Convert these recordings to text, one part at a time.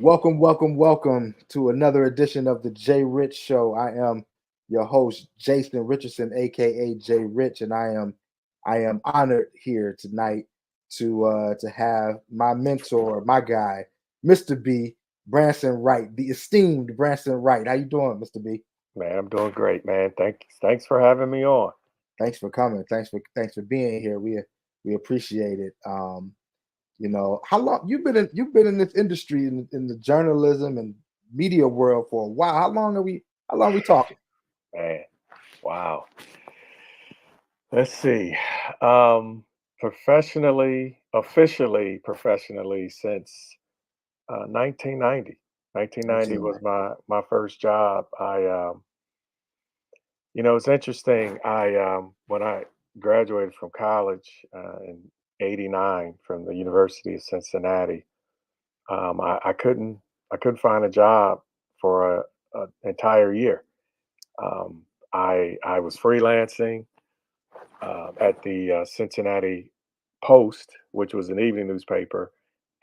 Welcome to another edition of the Jay Rich Show. I am your host, Jason Richardson, aka Jay Rich, and I am honored here tonight to have my mentor, my guy, Mr. B, Branson Wright, the esteemed Branson Wright. How you doing, Mr. B? Man, I'm doing great, man. Thanks for having me on. Thanks for coming. Thanks for being here. We appreciate it. How long you've been in this industry in the journalism and media world for a while. How long are we talking? Man, wow. Let's see. Um, professionally since 1990. 1990 was 1990. my first job. It's interesting. I when I graduated from college in '89 from the University of Cincinnati, I couldn't find a job for a entire year. I was freelancing at the Cincinnati Post, which was an evening newspaper,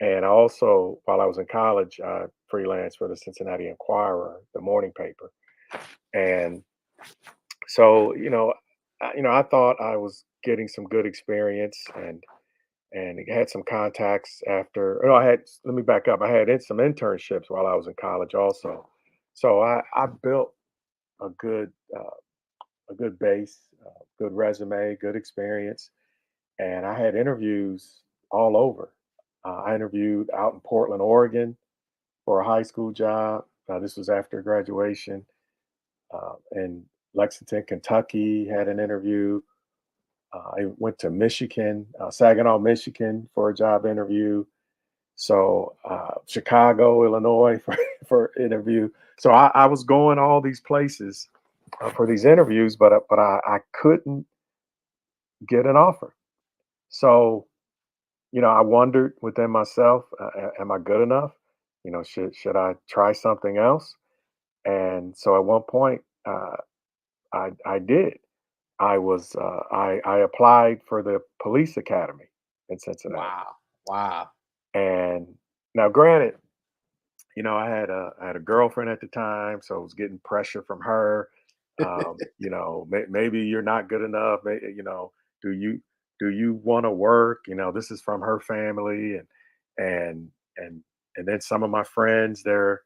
and also while I was in college, I freelanced for the Cincinnati Enquirer, the morning paper. And so, I thought I was getting some good experience and had some contacts after. No, I had. Let me back up. I had some internships while I was in college also. So I built a good a good base, good resume, good experience, and I had interviews all over. I interviewed out in Portland, Oregon, for a high school job. This was after graduation. In Lexington, Kentucky, had an interview. I went to Michigan, Saginaw, Michigan, for a job interview. So Chicago, Illinois, for interview. So I was going all these places for these interviews, but I couldn't get an offer. So I wondered within myself, am I good enough? Should I try something else? And so at one point, I did. I applied for the police academy in Cincinnati, Wow. Wow. and now granted, I had a girlfriend at the time, so I was getting pressure from her. Maybe you're not good enough. Do you want to work? This is from her family, and and and then some of my friends there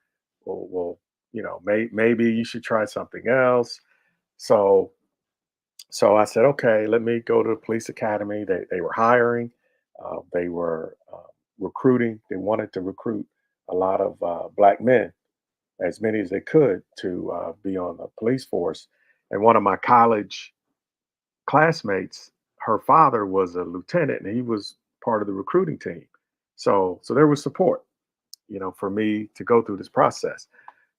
will maybe you should try something else. So so I said, okay, let me go to the police academy. They were hiring, they were recruiting. They wanted to recruit a lot of black men, as many as they could, to be on the police force. And one of my college classmates, her father was a lieutenant, and he was part of the recruiting team. So there was support, for me to go through this process.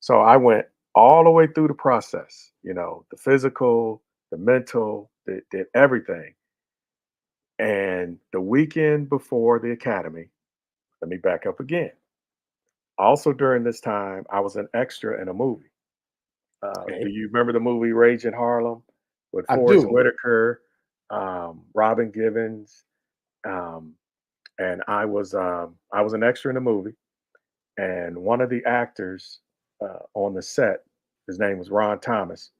So I went all the way through the process, the physical, the mental, did everything. And the weekend before the academy, let me back up again. Also during this time, I was an extra in a movie. Do Okay. you remember the movie Rage in Harlem with I Forrest do. Whitaker, Robin Givens, um, and I was an extra in the movie. And one of the actors on the set, his name was Ron Thomas,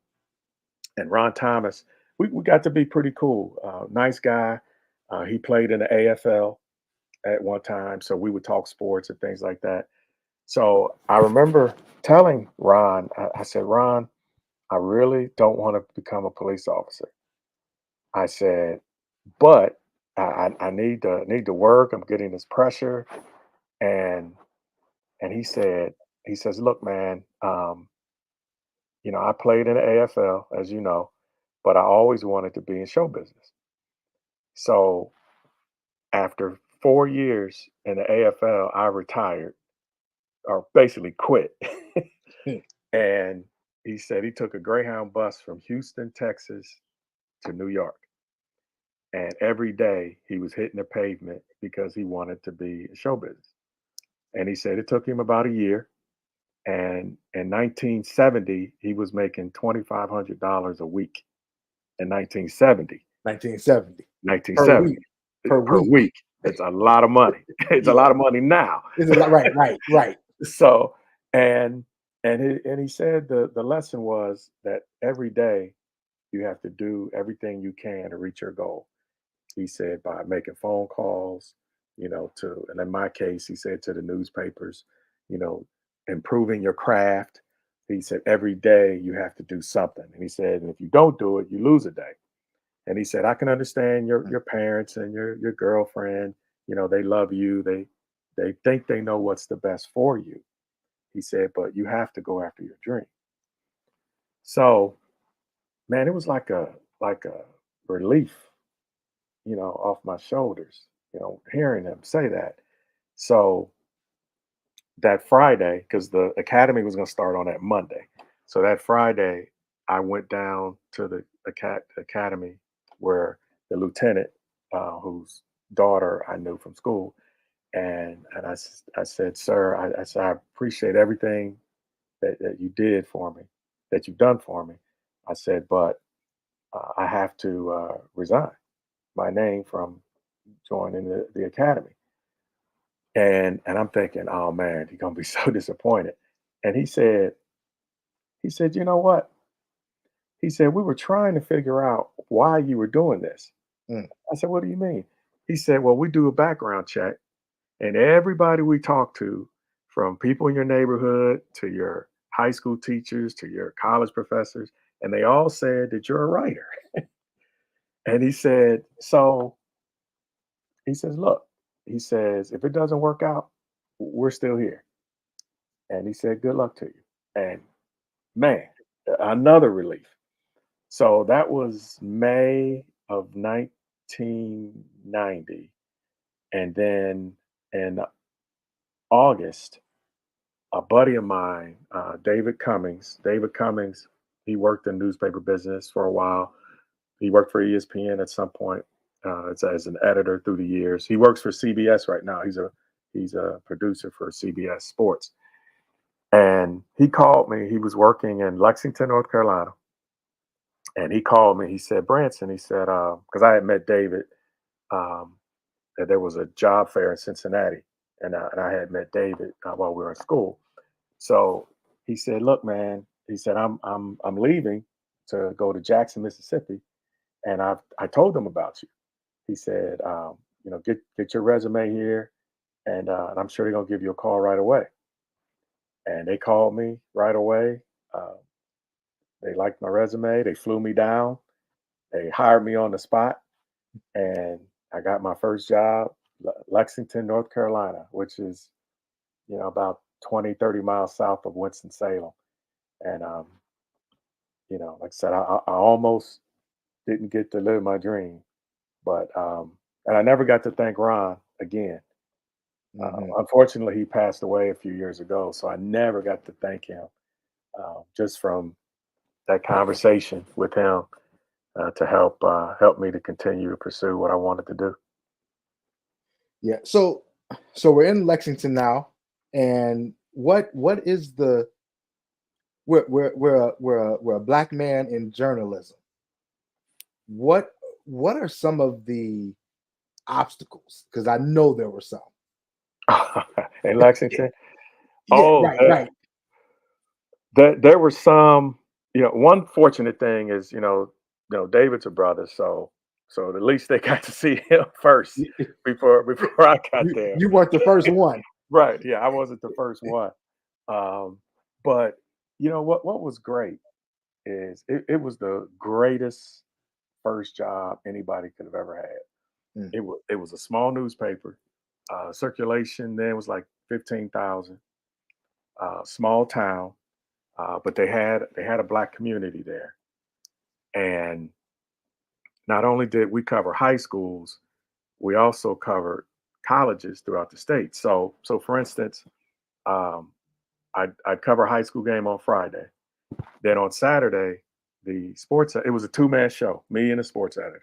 and Ron Thomas, we got to be pretty cool. Nice guy. He played in the AFL at one time, so we would talk sports and things like that. So I remember telling Ron, I said, Ron, I really don't want to become a police officer. I said, but I need to work. I'm getting this pressure, and he says, look, man, I played in the AFL, as you know, but I always wanted to be in show business. So after 4 years in the AFL, I retired or basically quit. Hmm. And he said he took a Greyhound bus from Houston, Texas to New York. And every day he was hitting the pavement because he wanted to be in show business. And he said it took him about a year. And in 1970, he was making $2,500 a week. In 1970, 1970 per 1970 week. Per per week. week. It's a lot of money. It's a Yeah. lot of money now. It's a lot. Right. Right. Right. So, and he said the lesson was that every day you have to do everything you can to reach your goal. He said by making phone calls, and in my case, he said to the newspapers, you know, improving your craft. He said every day you have to do something. And he said, and if you don't do it, you lose a day. And he said, I can understand your parents and your girlfriend, they love you. They think they know what's the best for you. He said, but you have to go after your dream. So, man, it was like a relief, off my shoulders, hearing him say that. So that Friday, because the academy was going to start on that Monday. So that Friday, I went down to the academy where the lieutenant, whose daughter I knew from school, and I said, "Sir, I said I appreciate everything that you did for me, that you've done for me." I said, "But I have to resign my name from joining the academy." And I'm thinking, "Oh man, he's gonna be so disappointed." And he said, "You know what?" He said, "We were trying to figure out why you were doing this." Mm, I said, "What do you mean?" He said, "Well, we do a background check, and everybody we talk to, from people in your neighborhood to your high school teachers to your college professors, and they all said that you're a writer." And he said, "So," he says, "Look," he says, "if it doesn't work out, we're still here." And he said, "Good luck to you." And man, another relief. So that was May of 1990. And then in August, a buddy of mine, David Cummings, he worked in newspaper business for a while. He worked for ESPN at some point as an editor through the years. He works for CBS right now. He's a producer for CBS Sports. And he called me. He was working in Lexington, North Carolina. And he called me. He said, "Branson," he said, because I had met David, um, that there was a job fair in Cincinnati. And I had met David while we were in school. So he said, "Look, man," he said, I'm leaving to go to Jackson, Mississippi. And I told him about you." He said, "Get your resume here, and I'm sure they're gonna give you a call right away." And they called me right away. Uh, they liked my resume. They flew me down. They hired me on the spot, and I got my first job, Lexington, North Carolina, which is about 20, 30 miles south of Winston Salem. And like I said, I almost didn't get to live my dream, but and I never got to thank Ron again. mhm. Unfortunately, he passed away a few years ago, so I never got to thank him. Just from that conversation with him to help me to continue to pursue what I wanted to do. Yeah. So we're in Lexington now, and what is the we're a black man in journalism. What what are some of the obstacles? Because I know there were some. In Lexington. Yeah. Oh, Right. Right. there were some. One fortunate thing is, David's a brother, so at least they got to see him first You, before I got there. you weren't the first one. Right? Yeah, I wasn't the first one. Um, but what was great is it was the greatest first job anybody could have ever had. Mm, It was a small newspaper. Circulation then was like 15,000. Small town, but they had a black community there. And not only did we cover high schools, we also covered colleges throughout the state. So for instance, um, I'd cover a high school game on Friday. Then on Saturday, it was a two-man show, me and the sports editor.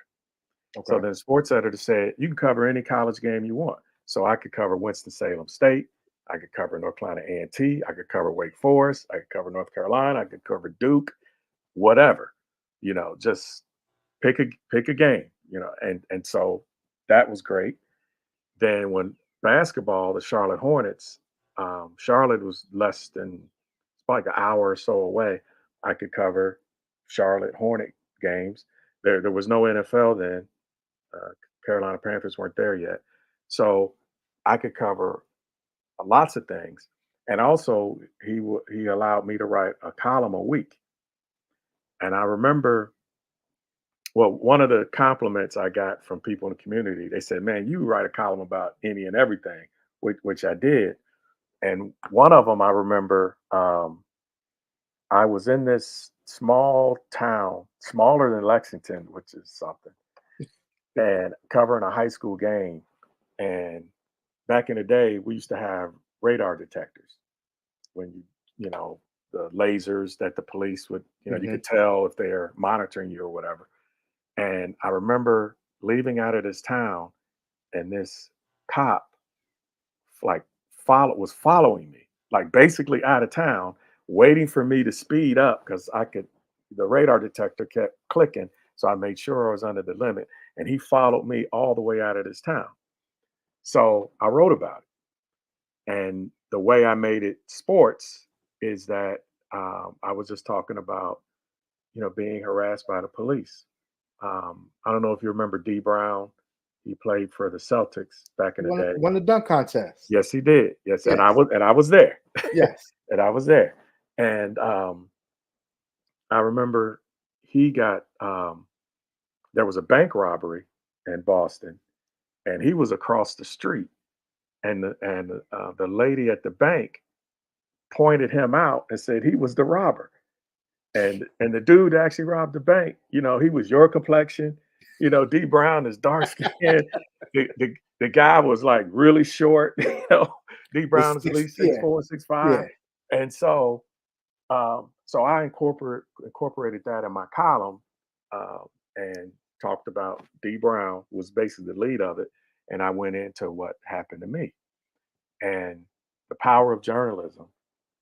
So okay. then the sports editor said, "You can cover any college game you want." So I could cover Winston-Salem State. I could cover North Carolina A&T. I could cover Wake Forest. I could cover North Carolina. I could cover Duke, whatever. Just pick a game, and so that was great. Then when basketball, the Charlotte Hornets, Charlotte was less than, it's like an hour or so away. I could cover Charlotte Hornet games. There was no NFL then. Uh, Carolina Panthers weren't there yet, so I could cover lots of things. And also, he allowed me to write a column a week. And I remember, well, one of the compliments I got from people in the community, they said, "Man, you write a column about any and everything," which I did. And one of them I remember, I was in this small town, smaller than Lexington, which is something, and covering a high school game. And back in the day, we used to have radar detectors when you know, the lasers that the police would, you Hmm. could tell if they're monitoring you or whatever. And I remember leaving out of this town, and this cop like was following me, like basically out of town, waiting for me to speed up because I could. The radar detector kept clicking, so I made sure I was under the limit, and he followed me all the way out of this town. So I wrote about it, and the way I made it sports is that I was just talking about, being harassed by the police. I don't know if you remember D Brown. He played for the Celtics back in the day. Won the dunk contest. Yes, he did. Yes, and I Yes, was and I was there. yes. And I was there. And I remember he got there was a bank robbery in Boston, and he was across the street, and the lady at the bank pointed him out and said he was the robber. And the dude actually robbed the bank. He was your complexion. D Brown is dark skinned. The guy was like really short. D The Brown is at six, least six yeah, four, 6'5". yeah. And so I incorporated that in my column, and talked about D Brown was basically the lead of it, and I went into what happened to me and the power of journalism.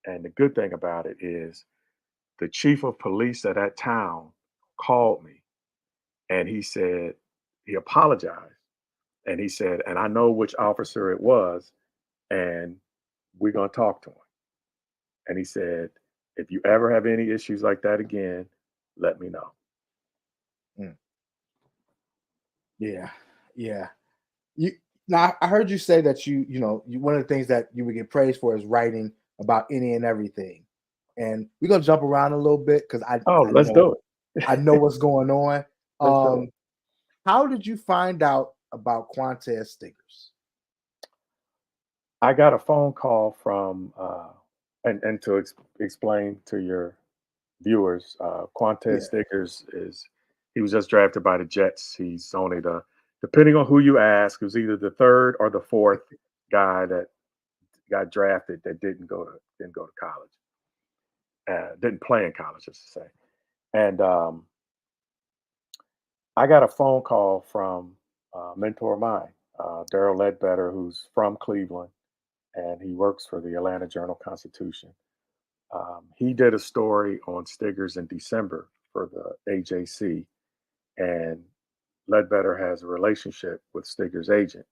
And the good thing about it is the chief of police of that town called me, and he said he apologized, and he said, and I know which officer it was, and we're going to talk to him. And he said, if you ever have any issues like that again, let me know. Mm, yeah, yeah. You Now I heard you say that one of the things that you would get praised for is writing about any and everything. And we're gonna jump around a little bit because Oh, I let's know do I know it. what's going on. Let's do it. Um, how did you find out about Quantez stickers? I got a phone call from, and to explain to your viewers, Quantez Yeah. Stickers he was just drafted by the Jets. He's only depending on who you ask, it was either the third or the fourth guy that got drafted that didn't go to college, didn't play in college, just to say. And I got a phone call from a mentor of mine, Daryl Ledbetter, who's from Cleveland, and he works for the Atlanta Journal Constitution. He did a story on Stiggers in December for the AJC, and Ledbetter has a relationship with Stigger's agent.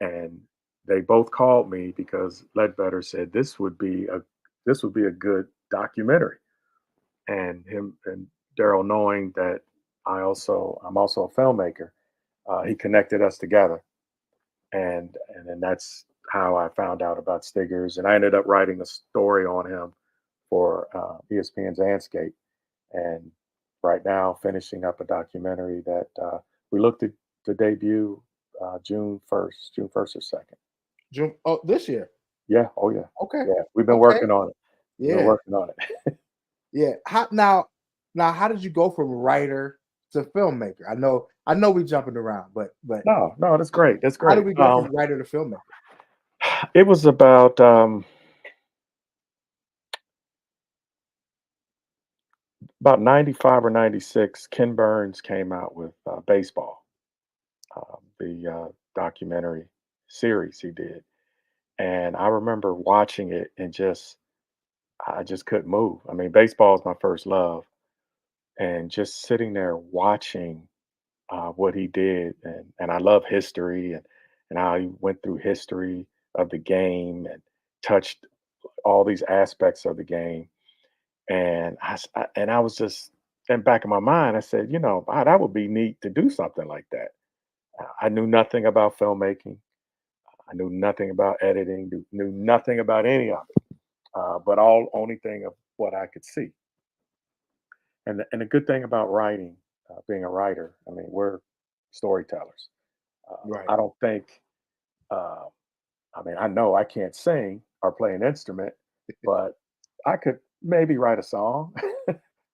And they both called me because Ledbetter said this would be a good documentary. And him and Daryl, knowing that I'm also a filmmaker, he connected us together, and then that's how I found out about Stiggers. And I ended up writing a story on him for ESPN's Anscape, and right now finishing up a documentary that we looked at to debut June 1st or 2nd. June, oh, this year. Yeah, oh yeah, Okay. yeah. We've been Okay. working on it. We've been Yeah. working on it. Yeah. Now how did you go from writer to filmmaker? I know we jumping around, but No, no, that's great. That's how did great. we go from writer to filmmaker? It was about 95 or 96. Ken Burns came out with baseball, the documentary series he did, and I remember watching it and I just couldn't move. I mean, baseball is my first love, and just sitting there watching what he did, and I love history and how he went through history of the game, touched all these aspects of the game. And and I was just in back of my mind, I said, wow, that would be neat to do something like that. I knew nothing about filmmaking. I knew nothing about editing. Knew nothing about any of it. But all only thing of what I could see. And the good thing about writing, being a writer, I mean, we're storytellers. Right. I don't think. Uh, I mean, I know I can't sing or play an instrument, but I could maybe write a song.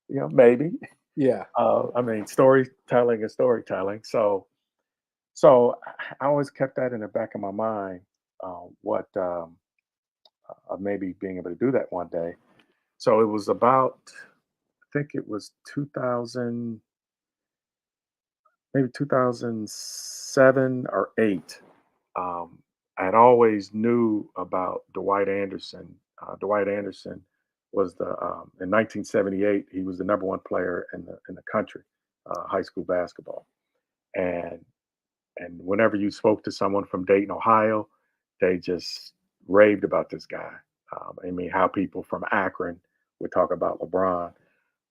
Maybe. Yeah. I mean, storytelling is storytelling. So I always kept that in the back of my mind. What of maybe being able to do that one day. So it was about, I think it was 2000, maybe 2007 or eight. Um, I had always knew about Dwight Anderson. Dwight Anderson was the in 1978 he was the number one player in the country, high school basketball, and whenever you spoke to someone from Dayton, Ohio, they just raved about this guy. I mean, how people from Akron would talk about LeBron,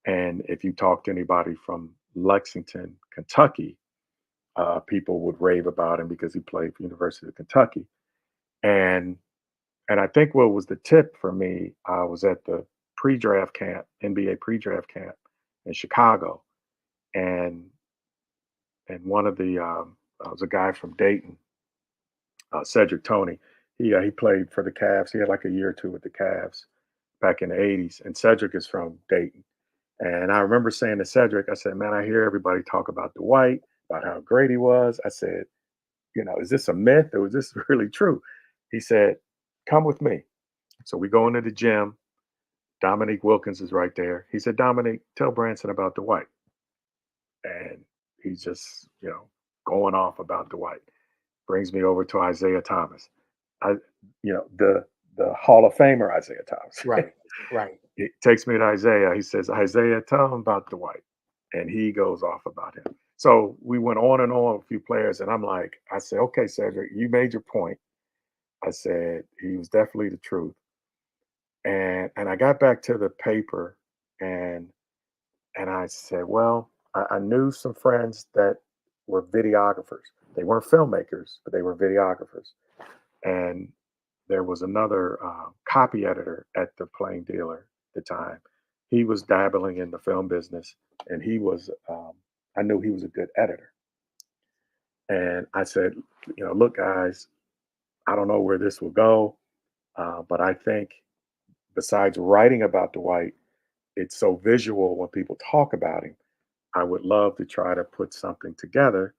and if you talk to anybody from Lexington, Kentucky, people would rave about him because he played for University of Kentucky. And I think what was the tip for me, I was at the pre-draft camp, NBA pre-draft camp in Chicago, and one of the was a guy from Dayton, Cedric Tony. He played for the Cavs. He had like a year or two with the Cavs back in the '80s. And Cedric is from Dayton. And I remember saying to Cedric, I said, "Man, I hear everybody talk about Dwight, about how great he was." I said, "Is this a myth or is this really true?" He said, "Come with me." So we go into the gym. Dominique Wilkins is right there. He said, "Dominique, tell Branson about Dwight." And he's just, going off about Dwight. Brings me over to Isaiah Thomas. I, the Hall of Famer Isaiah Thomas. Right. Right. He takes me to Isaiah. He says, "Isaiah, tell him about Dwight," and he goes off about him. So we went on and on with a few players, and I'm like, I said, "Okay, Cedric, you made your point." I said he was definitely the truth, and I got back to the paper, and I said, well, I knew some friends that were videographers. They weren't filmmakers, but they were videographers, and there was another copy editor at the Plain Dealer at the time. He was dabbling in the film business, and he was. I knew he was a good editor, and I said, look, guys, I don't know where this will go, but I think besides writing about Dwight, it's so visual when people talk about him. I would love to try to put something together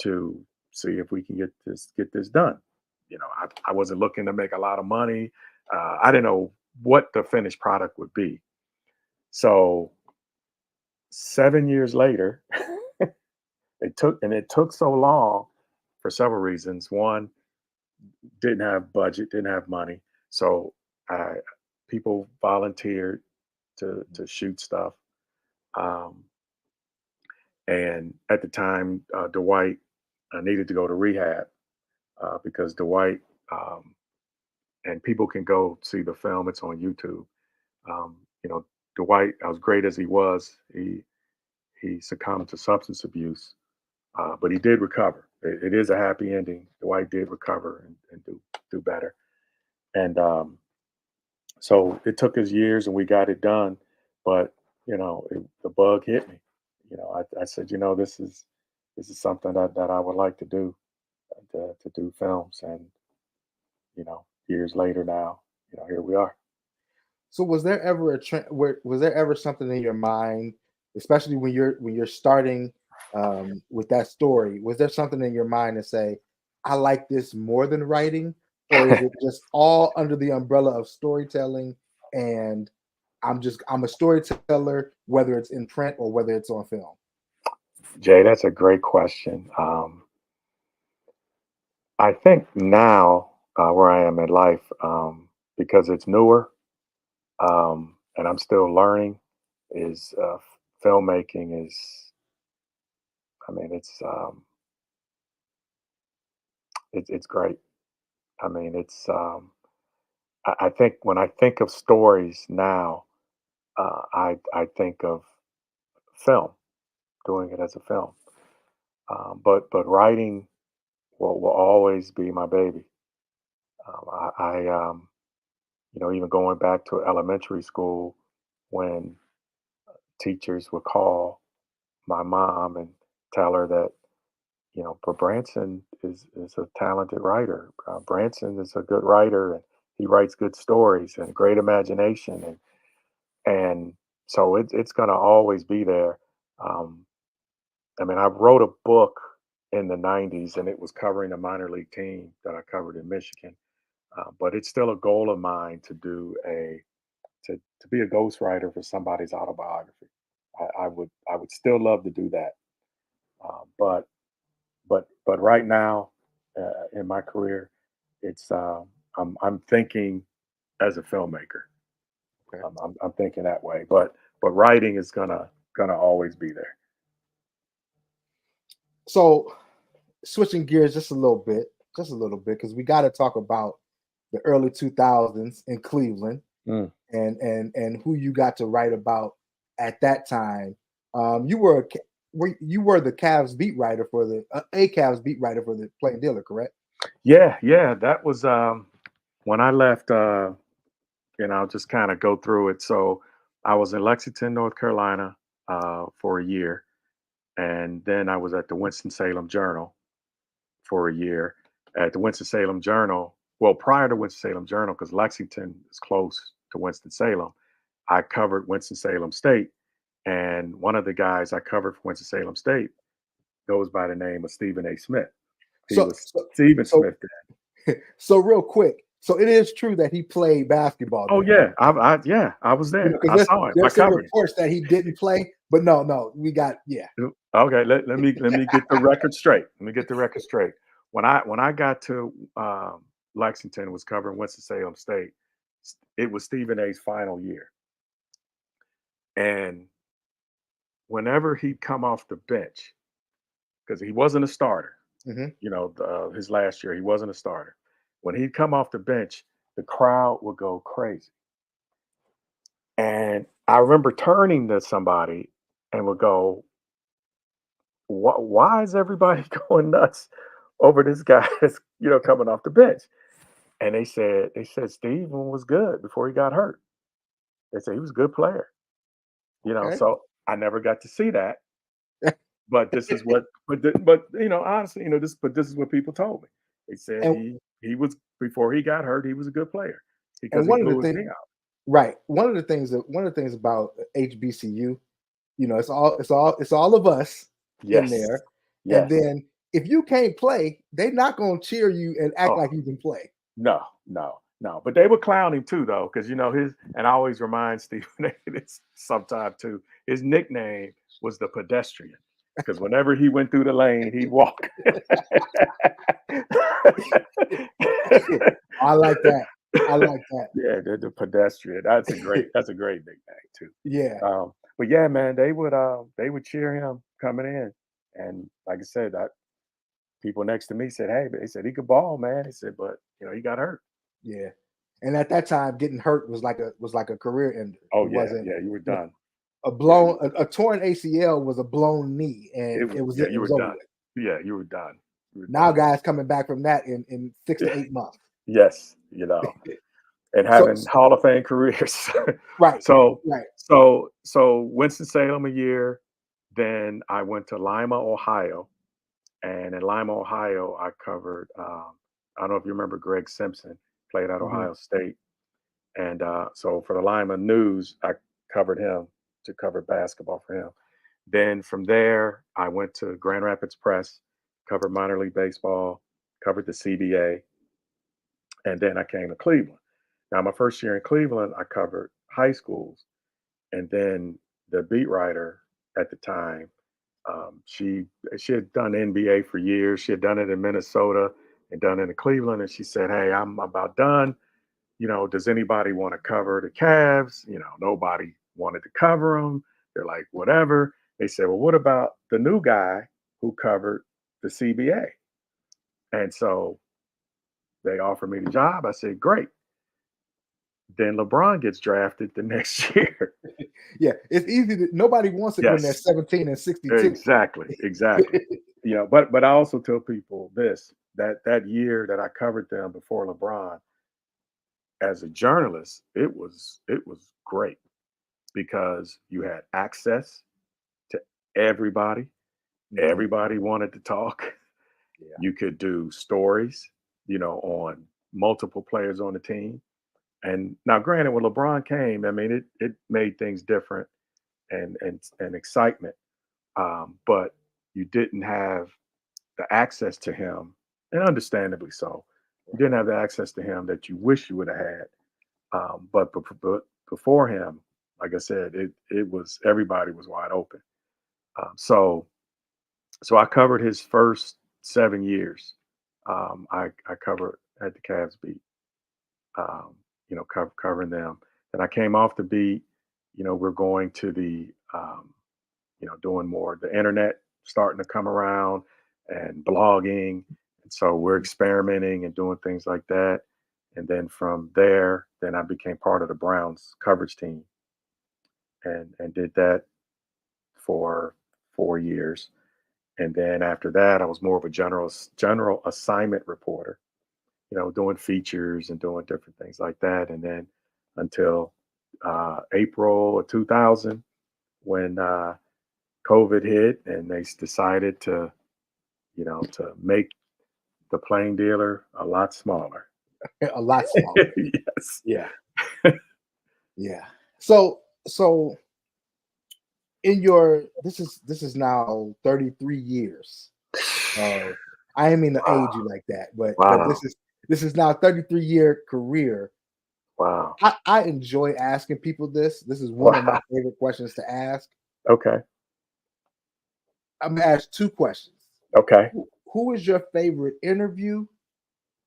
to see if we can get this done. I wasn't looking to make a lot of money. I didn't know what the finished product would be. So 7 years later, it took so long for several reasons. One, didn't have budget, didn't have money, so I people volunteered to shoot stuff. Um, and at the time, Dwight needed to go to rehab because Dwight and people can go see the film. It's on YouTube. Um, you know, Dwight, as great as he was, he succumbed to substance abuse, but he did recover. It is a happy ending. Dwight did recover and do better. And so it took us years, and we got it done. But the bug hit me. I said, this is something that I would like to do, to do films, and years later now, here we are. So was there ever was there ever something in your mind, especially when you're starting with that story? Was there something in your mind to say, "I like this more than writing," or is it just all under the umbrella of storytelling and I'm a storyteller, whether it's in print or whether it's on film? Jay, that's a great question. I think now, where I am in life, because it's newer, and I'm still learning, is filmmaking is. I mean, it's great. I mean, it's I think when I think of stories now, I think of film, doing it as a film. But writing will always be my baby. Even going back to elementary school, when teachers would call my mom and tell her that, but Branson is a talented writer. Branson is a good writer, and he writes good stories and great imagination, and so it's gonna always be there. Um, I mean, I wrote a book in the '90s, and it was covering a minor league team that I covered in Michigan. But it's still a goal of mine to do to be a ghostwriter for somebody's autobiography. I would still love to do that. But right now, in my career, it's I'm thinking as a filmmaker. Okay. I'm thinking that way. But writing is gonna always be there. So switching gears just a little bit, because we got to talk about the early 2000s in Cleveland Mm. and who you got to write about at that time. You were you were the Cavs beat writer for the a Cavs beat writer for the Plain Dealer, correct? Yeah, yeah. That was when I left. And I'll just kind of go through it. So I was in Lexington, North Carolina, for a year, and then I was at the Winston-Salem Journal for a year. At the Winston-Salem Journal, well, prior to Winston-Salem Journal, because Lexington is close to Winston-Salem, I covered Winston-Salem State, and one of the guys I covered for Winston-Salem State goes by the name of Stephen A. Smith. He So was so Stephen so, Smith. so real quick. So it is true that he played basketball Oh there, right? yeah, yeah, I was there. Because I saw him. I there's some covered him. reports that he didn't play, but no, we got yeah. Okay, let me get the record straight. Let me get the record straight. When I got to Lexington, was covering Winston-Salem State. It was Stephen A's final year, and whenever he'd come off the bench, because he wasn't a starter, Hmm. his last year he wasn't a starter. When he'd come off the bench, the crowd would go crazy, and I remember turning to somebody and would go, why is everybody going nuts over this guy that's coming off the bench? And they said Steve was good before he got hurt. They said he was a good player. Okay. So I never got to see that, but this is what but honestly, this is what people told me. They said And he was, before he got hurt, he was a good player because and he one of the blew his things knee out. right, one of the things about HBCU, it's all of us in Yes. there. And Yes. then if you can't play, they're not gonna cheer you and act Oh, like you can play. no, no, no. But they would clown him too, though, because his. And I always remind Stephen A. this sometime too. His nickname was the pedestrian, because whenever he went through the lane, he'd walk. I like that. I like that. Yeah, the pedestrian. That's a great nickname too. Yeah. But yeah, man, they would cheer him coming in, and like I said, people next to me said, "Hey," they said he could ball, man. He said, but he got hurt. Yeah. And at that time, getting hurt was like a career ender. Oh It yeah, wasn't, yeah, you were you know, done. a Yeah, blown a torn ACL was a blown knee, it and was. it was Yeah, it you were was over done. with. Yeah, you were done. You were Now done. guys coming back from that in 6 to 8 months. Yes, and So having Hall of Fame careers. right, so, right. so Winston Salem a year. Then I went to Lima, Ohio, and in Lima, Ohio, I covered. I don't know if you remember Greg Simpson, played at Mhm. Ohio State, and so for the Lima News, I covered him, to cover basketball for him. Then from there, I went to Grand Rapids Press, covered minor league baseball, covered the CBA, and then I came to Cleveland. Now, my first year in Cleveland, I covered high schools, and then the beat writer at the time, she had done NBA for years. She had done it in Minnesota and done it in Cleveland, and she said, "Hey, I'm about done. Does anybody want to cover the Cavs?" Nobody wanted to cover them. They're like, whatever. They said, well, what about the new guy who covered the CBA? And so they offered me the job. I said, great. Then LeBron gets drafted the next year. Yeah, it's easy to nobody wants it when they're Yes, 17 and 62. exactly, exactly. You know, but I also tell people this, that that year that I covered them before LeBron, as a journalist, it was great because you had access to everybody. Mhm. Everybody wanted to talk. Yeah. You could do stories, on multiple players on the team. And now, granted, when LeBron came, I mean, it made things different and excitement. But you didn't have the access to him, and understandably so. You Right. didn't have the access to him that you wish you would have had. But before him, like I said, it was everybody was wide open. So I covered his first 7 years. I covered at the Cavs beat, covering them. And I came off the beat. We're going to doing more. The internet starting to come around and blogging. And so we're experimenting and doing things like that. And then from there, then I became part of the Browns coverage team and did that for 4 years. And then after that, I was more of a general assignment reporter, doing features and doing different things like that. And then until April of 2000, when COVID hit, and they decided to make the plain dealer a lot smaller. A lot smaller. Yes. Yeah. Yeah. So in your this is now 33 years of I didn't mean to age Wow. you like that, but Wow. this is now 33-year career. Wow. I enjoy asking people this. This is one of my Wow. favorite questions to ask. Okay. I'm gonna ask two questions. Okay. Who is your favorite interview,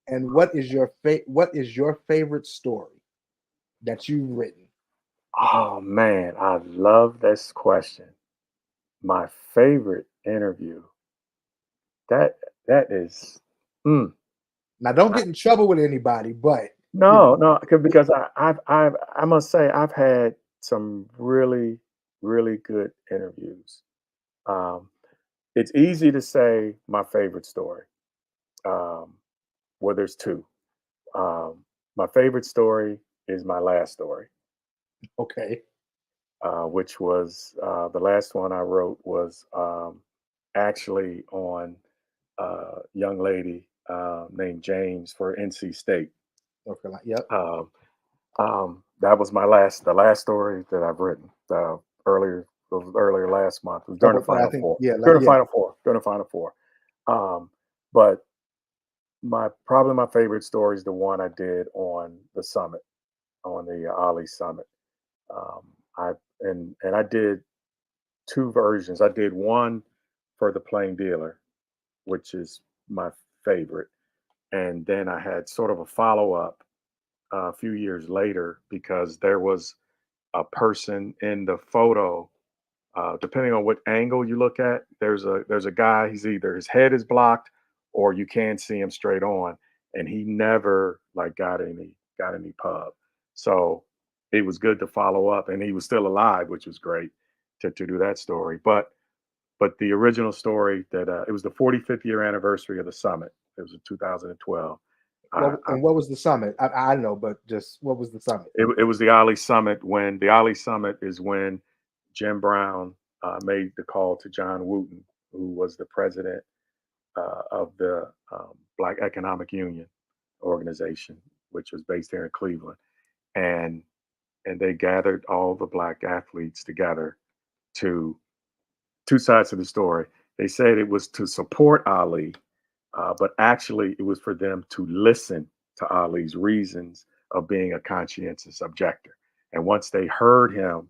and what is your favorite story that you've written? Oh man, I love this question. My favorite interview. That that is. Mm, Now, don't I- get in trouble with anybody, but you no, know, no, because I must say I've had some really, really good interviews. Um, it's easy to say my favorite story. Um, well, there's two. My favorite story is my last story, okay, which was the last one I wrote was actually on a young lady named James for NC State. okay, like, yep. Um, that was the last story that I've written. It was earlier last month. It was during the I Final think, Four. yeah, like, During the yeah. Final Four. During the Final Four. Um, but my favorite story is the one I did on the summit, on the Ali summit. Um, I and I did two versions. I did one for the plain dealer, which is my favorite, and then I had sort of a follow up a few years later because there was a person in the photo. Depending on what angle you look at, there's a guy. He's either his head is blocked or you can't see him straight on, and he never like got any pub. So it was good to follow up, and he was still alive, which was great to do that story. But the original story that it was the 45th year anniversary of the summit. It was in 2012. I, I What was the summit? I know, but just what was the summit? it was the Ali Summit. When the Ali Summit is when Jim Brown made the call to John Wooten, who was the president of the Black Economic Union organization, which was based here in Cleveland, and they gathered all the black athletes together to two sides of the story. They said it was to support Ali, but actually it was for them to listen to Ali's reasons of being a conscientious objector. And once they heard him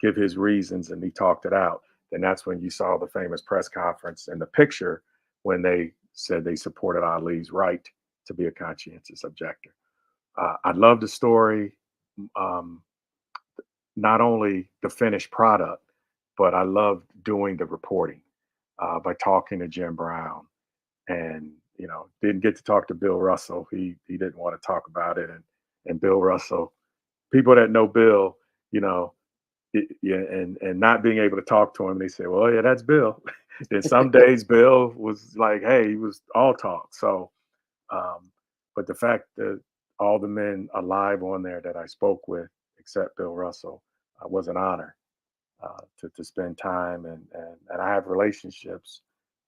give his reasons and he talked it out, then that's when you saw the famous press conference and the picture when they said they supported Ali's right to be a conscientious objector. I love the story, um, not only the finished product, but I loved doing the reporting by talking to Jim Brown, and didn't get to talk to Bill Russell. He didn't want to talk about it, and Bill Russell people that know Bill, you know, yeah, and not being able to talk to him, they say, "Well, yeah, that's Bill." Then some days Bill was like, "Hey, he was all talk." So, um, but the fact that all the men alive on there that I spoke with, except Bill Russell, was an honor to spend time and I have relationships,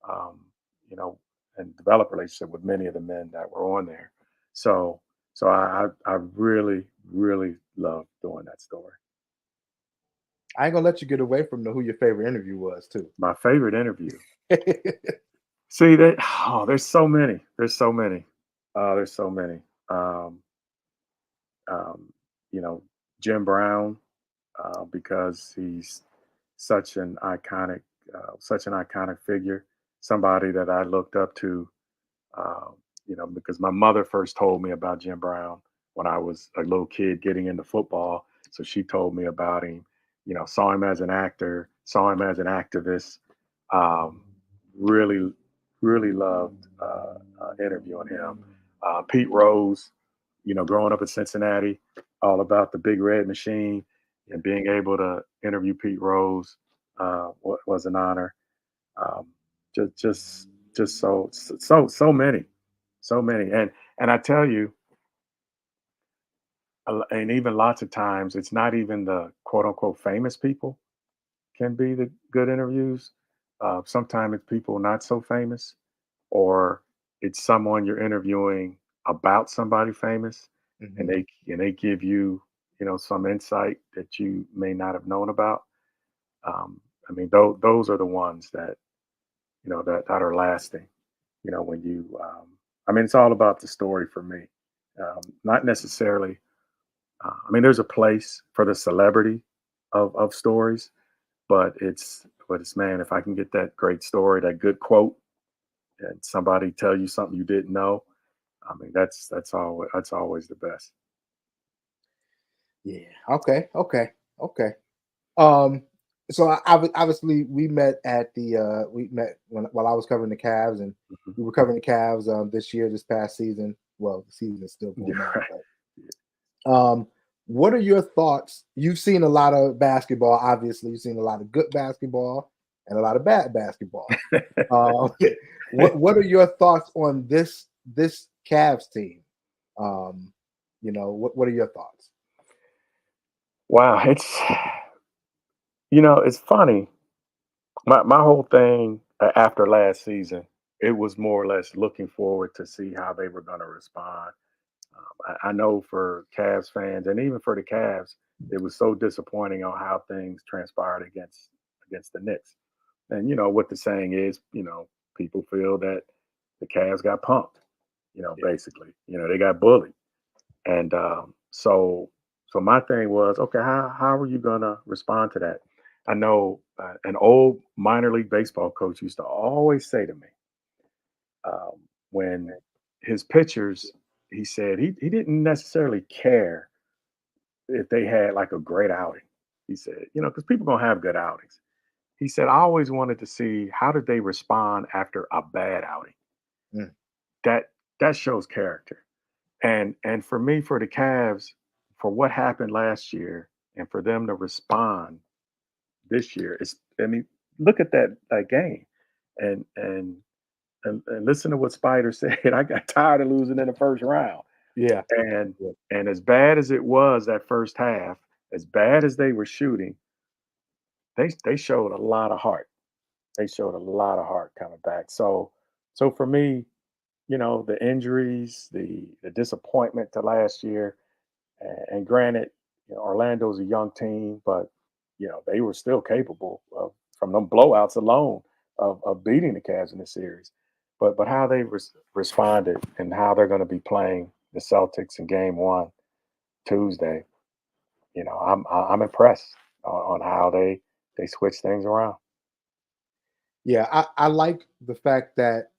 um, you know, and develop relationship with many of the men that were on there. So I really love doing that story. I ain't gonna let you get away from who your favorite interview was too. My favorite interview. See that? Oh, there's so many. There's so many. There's so many. Um, um, you know, Jim Brown, because he's such an iconic figure, somebody that I looked up to. Uh, because my mother first told me about Jim Brown when I was a little kid getting into football. So she told me about him. Saw him as an actor, saw him as an activist. Um, really, really loved interviewing him. Pete Rose, growing up in Cincinnati, all about the Big Red Machine, and being able to interview Pete Rose was an honor. Um, just so many, so many, and I tell you, and even lots of times, it's not even the quote unquote famous people can be the good interviews. Sometimes it's people not so famous, or it's someone you're interviewing about somebody famous, and Mhm. they give you some insight that you may not have known about. I mean, those are the ones that that are lasting. When you, I mean, it's all about the story for me, not necessarily. I mean, there's a place for the celebrity of stories, but it's man, if I can get that great story, that good quote, and somebody tell you something you didn't know, I mean, that's always the best. Yeah. Okay. Okay. Okay. So obviously we met while I was covering the Cavs, and Mhm. we were covering the Cavs this past season. Well, the season is still Yeah, going on, right. but what are your thoughts? You've seen a lot of basketball. Obviously, you've seen a lot of good basketball and a lot of bad basketball. Um, what are your thoughts on this Cavs team? Um, what are your thoughts? Wow, it's funny. My whole thing after last season, it was more or less looking forward to see how they were going to respond. I know for Cavs fans and even for the Cavs, it was so disappointing on how things transpired against the Knicks. And what the saying is, people feel that the Cavs got pumped. Yeah. Basically, they got bullied. And so my thing was, okay, how are you gonna respond to that? I know an old minor league baseball coach used to always say to me, when his pitchers, he said he didn't necessarily care if they had like a great outing. He said, because people gonna have good outings. He said, I always wanted to see how did they respond after a bad outing. Mm. That shows character. And for me, for the Cavs, for what happened last year, and for them to respond this year, I mean, look at that game, and and and listen to what Spider said. I got tired of losing in the first round, Yeah. and Yeah. and as bad as it was that first half, as bad as they were shooting, they showed a lot of heart. They showed a lot of heart coming back. So for me, the injuries, the disappointment to last year. And granted, Orlando's a young team, but they were still capable of from them blowouts alone of beating the Cavs in the series. But how they responded and how they're going to be playing the Celtics in Game One Tuesday, I'm impressed on how they switch things around. Yeah, I like the fact that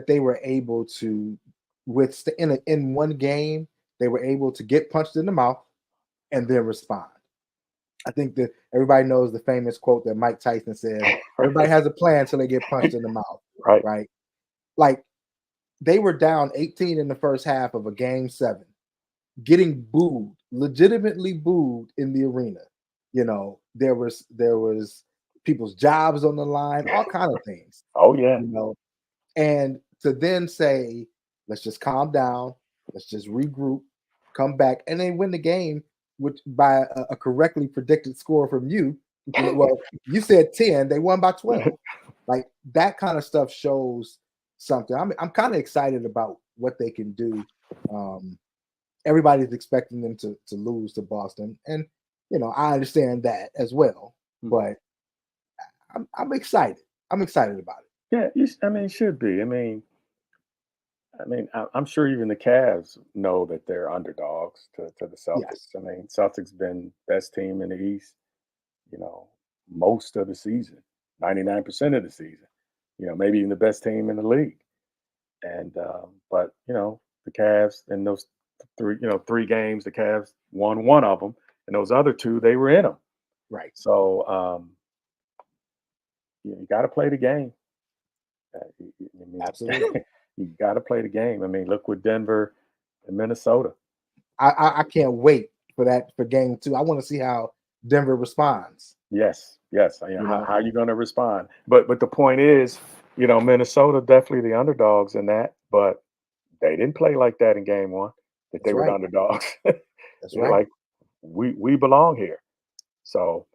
they were able to in one game, they were able to get punched in the mouth and then respond. I think that everybody knows the famous quote that Mike Tyson says, everybody Right, has a plan until they get punched in the mouth, right, right? Like they were down 18 in the first half of a game 7. getting booed, legitimately booed in the arena. There was people's jobs on the line, all kind of things. Oh yeah. You know, and to then say, let's just calm down, let's just regroup, come back, and then win the game, which by a correctly predicted score from you. Well, you said 10, they won by 12. Like that kind of stuff shows something. I'm kind of excited about what they can do. Um, Everybody's expecting them to lose to Boston, and I understand that as well. But I'm excited. I'm excited about it. Yeah, I mean, it should be. I'm sure even the Cavs know that they're underdogs to the Yes, Celtics. I mean, Celtics been best team in the East, you know, most of the season, 99% of the season. Maybe even the best team in the league. And but the Cavs in those three games, the Cavs won one of them, and those other two they were in them. right. So you got to play the game. I mean, Absolutely. you got to play the game. I mean, look with Denver and Minnesota. I can't wait for game two. I want to see how Denver responds. Yes, yes. You How know, are you going to respond? But the point is, Minnesota definitely the underdogs in that, but they didn't play like that in game one. That that's they were the right. underdogs. That's They're right. like, we belong here. So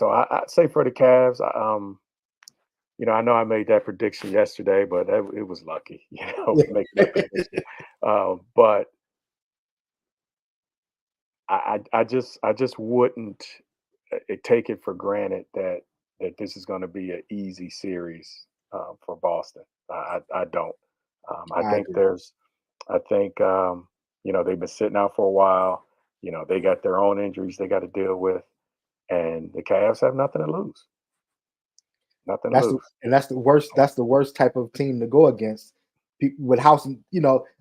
I'd say for the Cavs, I know I made that prediction yesterday, but it was lucky, Yeah. making that prediction. But I just wouldn't take it for granted that this is going to be an easy series for Boston. I don't. I I think agree. there's. I think they've been sitting out for a while. They got their own injuries they got to deal with, and the Cavs have nothing to lose. Nothing to lose. That's the worst. That's the worst type of team to go against. People with house,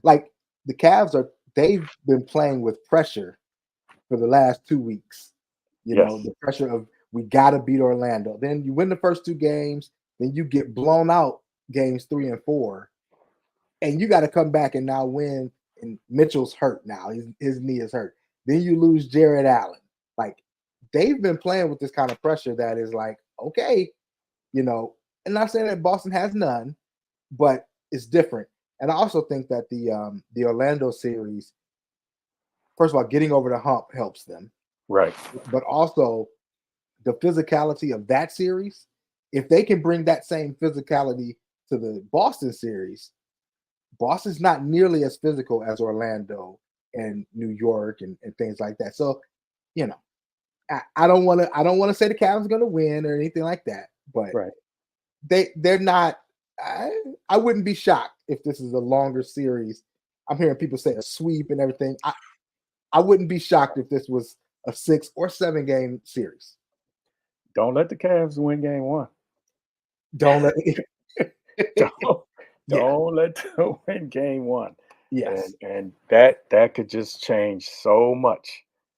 like the Cavs they've been playing with pressure for the last 2 weeks. Yes. The pressure of we gotta beat Orlando. Then you win the first two games, then you get blown out games 3 and 4, and you got to come back and now win. And Mitchell's hurt now; his knee is hurt. Then you lose Jared Allen. Like they've been playing with this kind of pressure that is like, okay, and not saying that Boston has none, but it's different. And I also think that the Orlando series, first of all, getting over the hump helps them, Right. but also the physicality of that series. If they can bring that same physicality to the Boston series, Boston's not nearly as physical as Orlando and New York and things like that. So, you know, I don't want to say the Cavs are going to win or anything like that, but Right. they're not. I, I wouldn't be shocked if this is a longer series. I'm hearing people say a sweep and everything. I wouldn't be shocked if this was a 6 or 7 game series. Don't let the Cavs win game one. Don't let don't yeah, don't let them win game one. And yes, and that could just change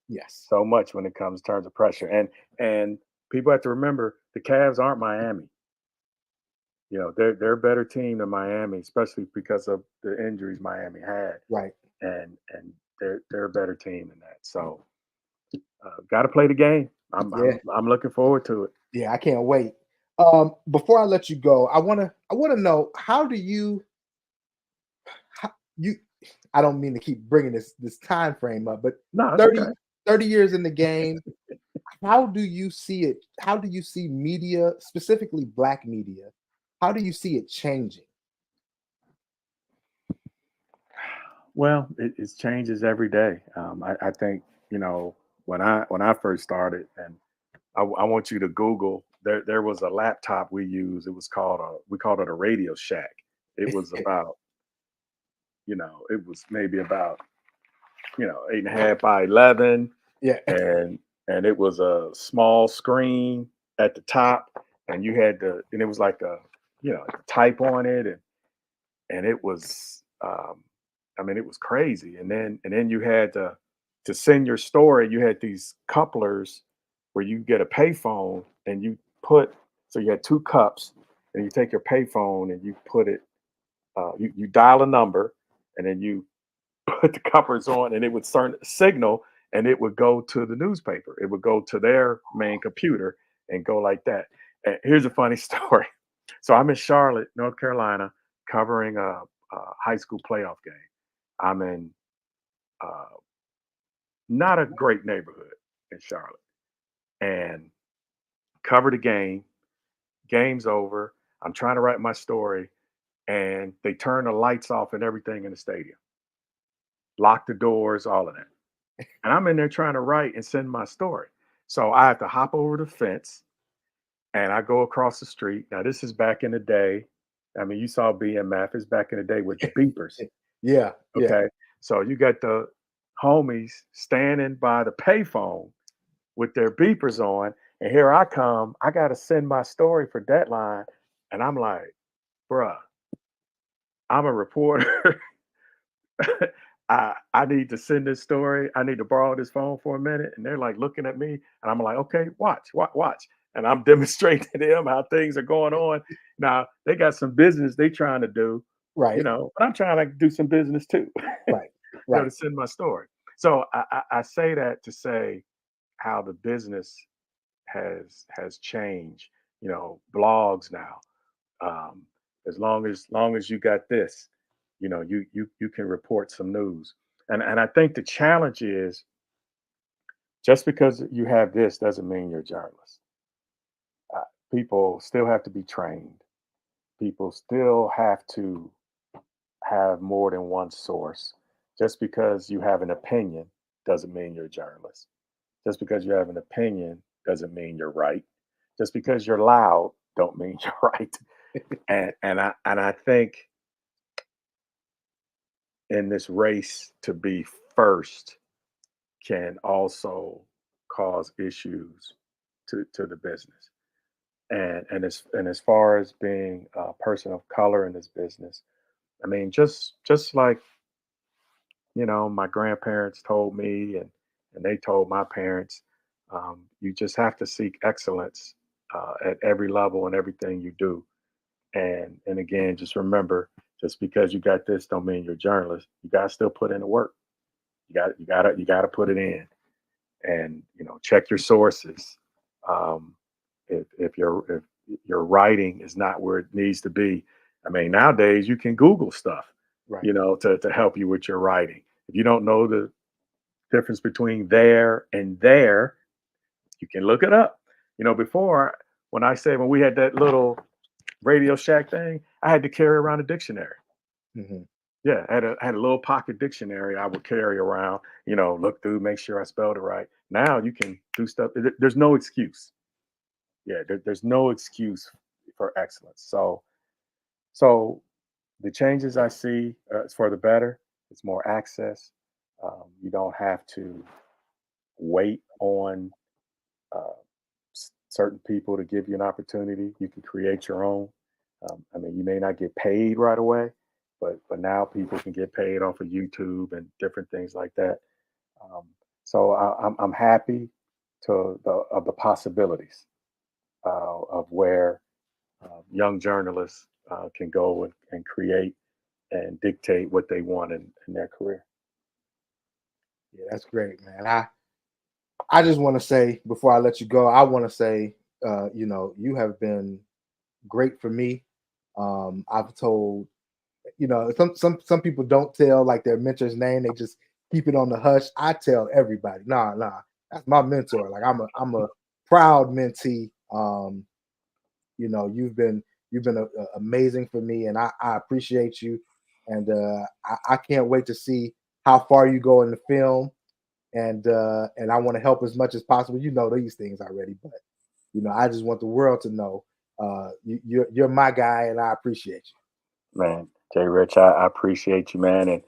yes, so much when it comes in terms of pressure. And people have to remember the Cavs aren't Miami. They're a better team than Miami, especially because of the injuries Miami had. right. And they're a better team than that. So got to play the game. I'm Yeah, I'm I'm looking forward to it. yeah, I can't wait. Before I let you go, I wanna know how you I don't mean to keep bringing this time frame up, but No, it's 30 okay. 30 years in the game, how do you see it? How do you see media, specifically black media? How do you see it changing? Well, it changes every day. I think when I first started, and I want you to Google. There was a laptop we used. We called it a Radio Shack. It was about it was maybe about 8.5 by 11, Yeah. and it was a small screen at the top, and you had and it was like type on it, and it was I mean it was crazy. And then you had to send your story. You had these couplers where you get a payphone and you put so you had two cups, and you take your payphone and you put it you dial a number, and then you put the covers on, and it would signal, and it would go to the newspaper. It would go to their main computer and go like that. And here's a funny story. So I'm in Charlotte, North Carolina, covering a high school playoff game. I'm in uh, not a great neighborhood in Charlotte, and cover the game. Game's over. I'm trying to write my story, and they turn the lights off and everything in the stadium, lock the doors, all of that. And I'm in there trying to write and send my story. So I have to hop over the fence and I go across the street. Now, this is back in the day. I mean, you saw BMF is back in the day with the beepers. Yeah, yeah, Okay. So you got the homies standing by the payphone with their beepers on. And here I come. I got to send my story for deadline. And I'm like, bruh, I'm a reporter. I need to send this story. I need to borrow this phone for a minute. And they're like looking at me, and I'm like, okay, watch. And I'm demonstrating to them how things are going on. Now they got some business they trying to do, right, but I'm trying to do some business too, right, right, to send my story. So I say that to say how the business has changed. Blogs now. Um, as long as you got this, you can report some news. And I think the challenge is just because you have this doesn't mean you're a journalist. Uh, People still have to be trained. People still have to have more than one source. Just because you have an opinion doesn't mean you're a journalist. Just because you have an opinion doesn't mean you're right. Just because you're loud don't mean you're right. And I think in this race to be first can also cause issues to the business. And as far as being a person of color in this business, I mean, just like my grandparents told me, and they told my parents, you just have to seek excellence at every level and everything you do. And again, just remember, just because you got this don't mean you're a journalist. You gotta still put in the work. You gotta put it in, and check your sources. Um, if your writing is not where it needs to be, I mean, nowadays you can Google stuff, right. to help you with your writing. If you don't know the difference between there and there, you can look it up. Before, when we had that little Radio Shack thing, I had to carry around a dictionary. Hmm. Yeah, I had a little pocket dictionary I would carry around, look through, make sure I spelled it right. Now you can do stuff. There's no excuse. Yeah, there's no excuse for excellence. So the changes I see is for the better. It's more access. You don't have to wait on uh, certain people to give you an opportunity. You can create your own. I mean, you may not get paid right away, but now people can get paid off of YouTube and different things like that. Um, so I'm happy of the possibilities of where young journalists can go and create and dictate what they want in their career. Yeah, that's great, man. I just want to say before I let you go, I want to say, you have been great for me. I've told, some people don't tell like their mentor's name; they just keep it on the hush. I tell everybody, nah, nah, that's my mentor. Like I'm a proud mentee. You've been amazing for me, and I appreciate you, and I can't wait to see how far you go in the film, and I want to help as much as possible. You know these things already, but I just want the world to know you're my guy, and I appreciate Man, Jay Rich, I appreciate you, man, and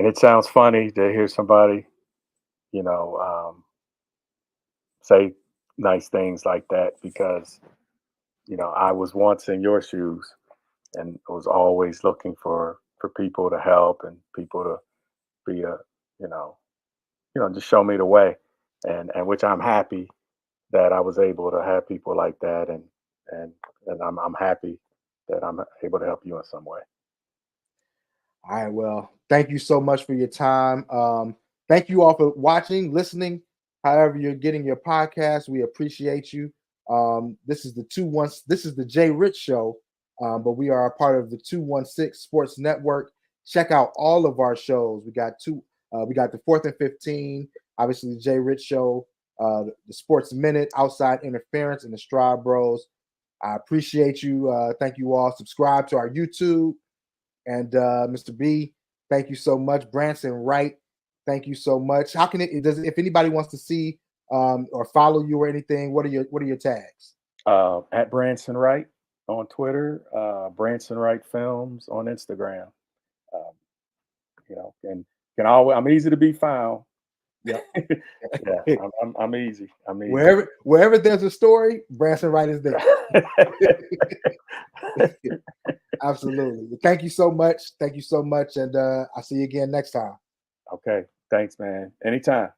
it sounds funny to hear somebody, you know, say nice things like that because I was once in your shoes and was always looking for people to help and people to be you know, just show me the way, and which I'm happy that I was able to have people like that, and I'm happy that I'm able to help you in some way. All right. Well, thank you so much for your time. Thank you all for watching, listening, however you're getting your podcast. We appreciate you. This is the Jay Rich Show, but we are a part of the 216 Sports Network. Check out all of our shows. We got we got the 4th and 15, obviously the Jay Rich Show, the Sports Minute, Outside Interference, and the Stride Bros. I appreciate you. Thank you all. Subscribe to our YouTube. And Mr. B, thank you so much. Branson Wright, thank you so much. How can it does if anybody wants to see or follow you or anything? What are your tags? At Branson Wright on Twitter, Branson Wright Films on Instagram. Um, and can always I'm easy to be found. Yeah, Yeah, I'm easy. I'm easy. Wherever there's a story, Branson Wright is there. Absolutely. Thank you so much. Thank you so much, and I'll see you again next time. Okay. Thanks, man. Anytime.